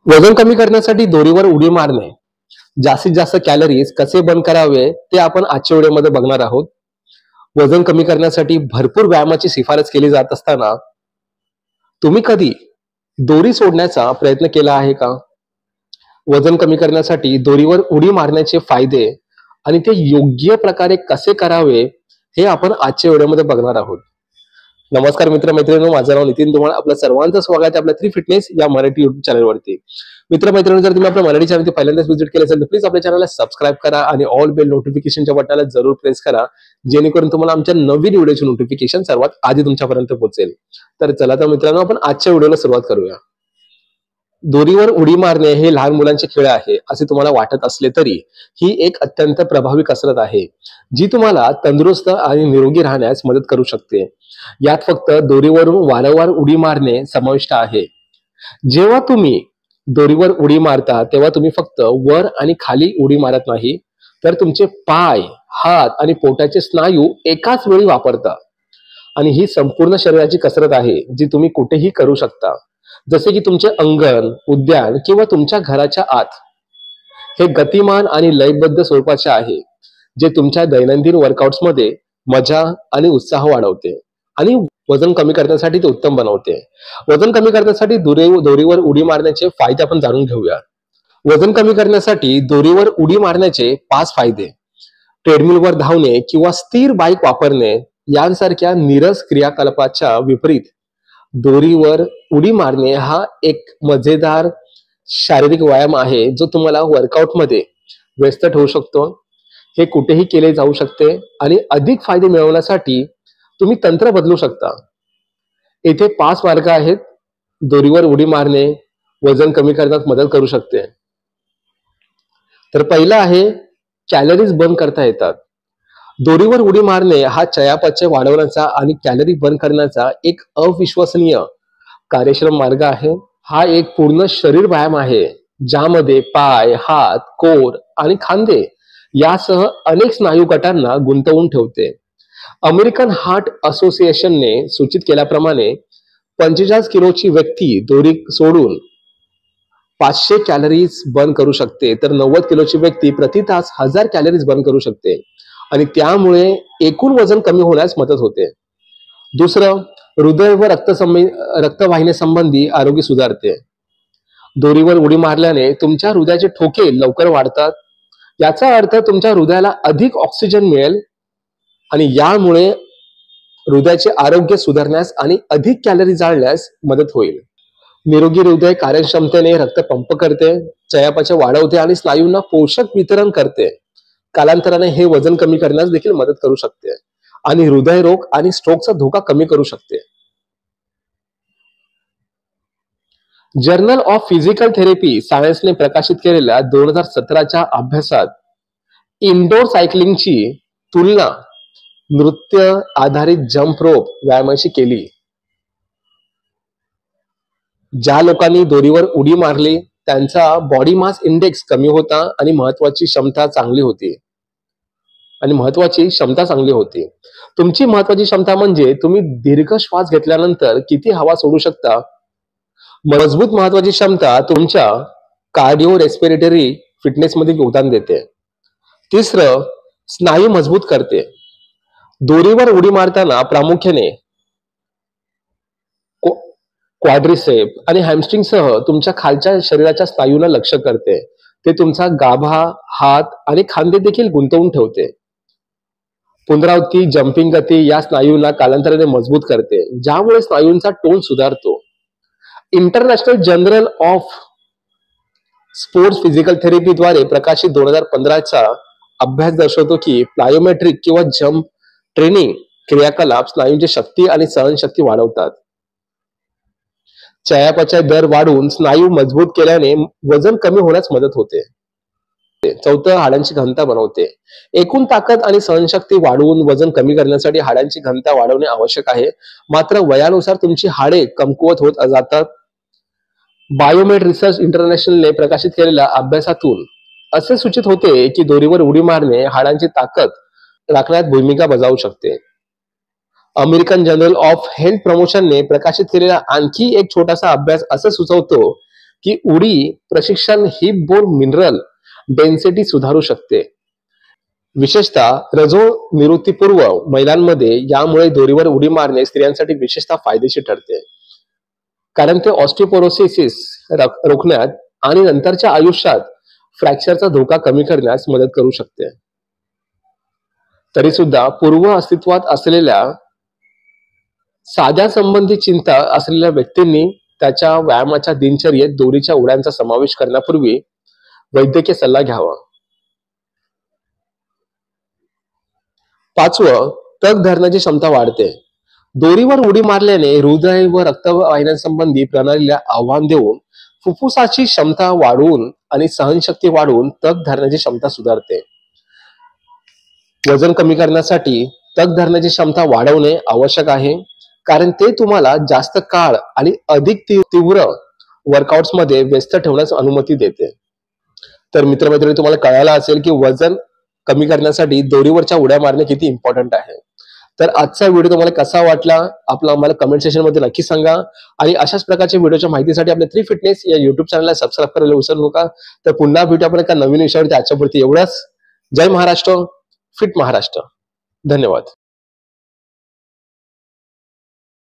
वजन कमी करण्यासाठी दोरीवर उडी मारणे, जास्तीत जास्त कॅलरीज कसे बर्न करावे ते आपण आजच्या व्हिडिओमध्ये बघणार आहोत. वजन कमी करण्यासाठी भरपूर व्यायामाची शिफारस केली जात असताना तुम्ही कधी दोरी सोडण्याचा प्रयत्न केला आहे का? वजन कमी करण्यासाठी दोरीवर उडी मारण्याचे फायदे आणि ते योग्य प्रकारे कसे करावे हे आपण आजच्या व्हिडिओमध्ये बघणार आहोत. नमस्कार मित्र-मैत्रिणींनो, माझं नाव नितीन. तुम्हाला आपल्या सर्वांचं स्वागत आहे आपल्या 3 फिटनेस या मराठी युट्यूब चॅनलवरती. मित्र-मैत्रिणींनो, जर तुम्ही आपल्या मराठी चॅनल पहिल्यांदाच व्हिजिट केलं असेल तर प्लीज आपल्या चॅनलला सबस्क्राईब करा आणि ऑल बेल नोटिफिकेशनच्या बटनाला जरूर प्रेस करा, जेणेकरून तुम्हाला आमच्या नवीन व्हिडिओची नोटिफिकेशन सर्वात आधी तुमच्यापर्यंत पोहोचेल. तर चला तर मित्रांनो, आपण आजच्या व्हिडिओला सुरुवात करूया. दोरीवर उडी मारणे हे लहान मुलांचे खेळ आहे असे तुम्हाला वाटत असले तरी ही एक अत्यंत प्रभावी कसरत आहे, जी तुम्हाला तंदुरुस्त आणि निरोगी राहण्यास मदत करू शकते. यात फक्त दोरीवरून वारंवार उडी मारणे समाविष्ट आहे. जेव्हा तुम्ही दोरीवर उडी मारता तेव्हा तुम्ही फक्त वर आणि खाली उडी मारत नाही, तर तुमचे पाय, हात आणि पोटाचे स्नायू एकाच वेळी वापरता. आणि ही संपूर्ण शरीराची कसरत आहे जी तुम्ही कुठेही करू शकता, जसे की तुमचे अंगण, उद्यान किंवा तुमच्या घराच्या आत. हे गतिमान आणि लयबद्ध स्वरूपाचे आहे, जे तुमच्या दैनंदिन वर्कआउट्समध्ये मजा आणि उत्साह वाढवते आणि वजन कमी करण्यासाठी ते उत्तम बनवते. वजन कमी करण्यासाठी दोरीवर उडी मारण्याचे फायदे आपण जाणून घेऊया. वजन कमी करण्यासाठी दोरीवर उडी मारण्याचे 5 फायदे. ट्रेडमिलवर धावणे किंवा स्थिर बाईक वापरणे यांसारख्या नीरस क्रियाकलापाच्या विपरीत दोरीवर उडी मारणे हा एक मजेदार शारीरिक व्यायाम आहे, जो तुम्हाला वर्कआउटमध्ये व्यस्त ठेवू शकतो. हे कुठेही केले जाऊ शकते आणि अधिक फायदे मिळवण्यासाठी तुम्ही तंत्र बदलू शकता. येथे 5 मार्ग आहेत दोरीवर उडी मारणे वजन कमी करण्यात मदत करू शकते. तर पहिला आहे, कॅलरीज बर्न करता येतात. दोरीवर उडी मारणे हा चयापचय वाढवण्याचा आणि कॅलरी बर्न करण्याचा एक अविश्वसनीय कार्यक्षम मार्ग आहे. हा एक पूर्ण शरीर व्यायाम आहे, ज्यामध्ये पाय, हात, कोर आणि खांदे यासह अनेक स्नायू गटांना गुंतवून ठेवते. अमेरिकन हार्ट असोसिएशनने सूचित केल्याप्रमाणे 45 किलोची व्यक्ती दोरी सोडून 500 कॅलरीज बर्न करू शकते, तर 90 किलोची व्यक्ती प्रति तास 1000 कॅलरीज बर्न करू शकते आणि त्यामुळे एकूण वजन कमी होण्यास मदत होते. दुसरं, हृदय व रक्तवाहिनी संबंधी आरोग्य सुधारते. दोरीवर उडी मारल्याने तुमच्या हृदयाचे ठोके लवकर वाढतात. याचा अर्थ तुमच्या हृदयाला अधिक ऑक्सिजन मिळेल आणि यामुळे हृदयाचे आरोग्य सुधारण्यास आणि अधिक कॅलरी जाळण्यास मदत होईल. निरोगी हृदय कार्यक्षमतेने रक्त पंप करते, चयापचय वाढवते आणि स्नायूंना पोषक वितरण करते. कालांतराने हे वजन कमी करण्यास देखील मदत करू शकते आणि हृदयरोग आणि स्ट्रोकचा धोका कमी करू शकते. जर्नल ऑफ फिजिकल थेरपी सायन्सने प्रकाशित केलेल्या 2017च्या अभ्यासात इनडोर सायकलिंगची तुलना नृत्य आधारित जंप रोप व्यायामाशी केली. ज्या लोकांनी दोरीवर उडी मारली त्यांचा बॉडी मास इंडेक्स कमी होता आणि महत्वाची क्षमता चांगली होती. तुमची महत्वाची क्षमता म्हणजे तुम्ही दीर्घ श्वास घेतल्यानंतर किती हवा सोडू शकता. मजबूत महत्वाची क्षमता तुमच्या कार्डिओ रेस्पिरेटरी फिटनेसमध्ये योगदान देते. तिसरं, स्नायू मजबूत करते. दोरीवर उडी मारताना प्रामुख्याने क्वाड्रिसेप आणि हॅमस्ट्रिंग सह तुमच्या खालच्या शरीराच्या स्नायूंना लक्ष करते. ते तुमचा गाभा, हात आणि खांदे देखील गुंतवून ठेवते. पुनरावृत्ती, जम्पिंग गती या स्नायूंना कालांतराने मजबूत करते, ज्यामुळे स्नायूंचा टोन सुधारतो. International journal of sports physical therapy द्वारे प्रकाशित 2015चा अभ्यास दर्शवतो की प्लायोमेट्रिक किंवा जम्प ट्रेनिंग क्रियाकलाप स्नायूंची शक्ती आणि सहनशक्ती वाढवतात. चयापचय दर वाढवून स्नायू मजबूत केल्याने वजन कमी होण्यास मदत होते. चौथं, हाडांची घनता बनवते. एकूण ताकद आणि सहनशक्ती वाढवून वजन कमी करण्यासाठी हाडांची घनता वाढवणे आवश्यक आहे. मात्र वयानुसार तुमची हाडे कमकुवत होत जातात. बायोमेड रिसर्च इंटरनॅशनलने प्रकाशित केलेल्या अभ्यासातून असे सूचित होते की दोरीवर उडी मारणे हाडांची ताकद राखण्यात भूमिका बजावू शकते. अमेरिकन जर्नल ऑफ हेल्थ प्रमोशनने प्रकाशित केलेला आणखी एक छोटासा अभ्यास असं सुचवतो की उडी प्रशिक्षण ही बोन मिनरल डेन्सिटी सुधारू शकते. विशेषतः रजो निवृत्तीपूर्व महिलांमध्ये यामुळे दोरीवर उडी मारणे स्त्रियांसाठी विशेषतः फायदेशीर ठरते, कारण ते ऑस्टिओपोरोसिस रोखण्यात आणि नंतरच्या आयुष्यात फ्रॅक्चरचा धोका कमी करण्यास मदत करू शकते. तरी सुद्धा पूर्व अस्तित्वात असलेल्या साध्या संबंधी चिंता असलेल्या व्यक्तींनी त्याच्या व्यायामाच्या दिनचर्येत दोरीच्या उड्यांचा समावेश करण्यापूर्वी वैद्यकीय सल्ला घ्यावा. 5. तग धरण्याची क्षमता वाढते. दोरीवर उडी मारल्याने हृदय व रक्तवाहिन्यांसंबंधी प्रणालीला आव्हान देऊन फुफ्फुसाची क्षमता वाढवून आणि सहनशक्ती वाढवून तग धरण्याची क्षमता सुधारते. वजन कमी करण्यासाठी तग धरण्याची क्षमता वाढवणे आवश्यक आहे, कारण ते तुम्हाला जास्त काळ आणि अधिक तीव्र वर्कआउट्स मध्ये व्यस्त ठेवण्यास अनुमती देते. तर मित्रमैत्रिणी, तुम्हाला कळायला असेल की वजन कमी करण्यासाठी दोरीवरच्या उड्या मारणे किती इम्पॉर्टंट आहे. तर आजचा व्हिडिओ तुम्हाला कसा वाटला आम्हाला कमेंट सेक्शन मध्ये नक्की सांगा. आणि अशाच प्रकारच्या व्हिडिओच्या माहितीसाठी आपल्या 3 फिटनेस या युट्यूब चॅनलला सबस्क्राईब करायला विसरू नका. तर पुन्हा भेटू आपण एका नवीन विषयावरती. आजच्यापुरती एवढंच. जय महाराष्ट्र, फिट महाराष्ट्र. धन्यवाद.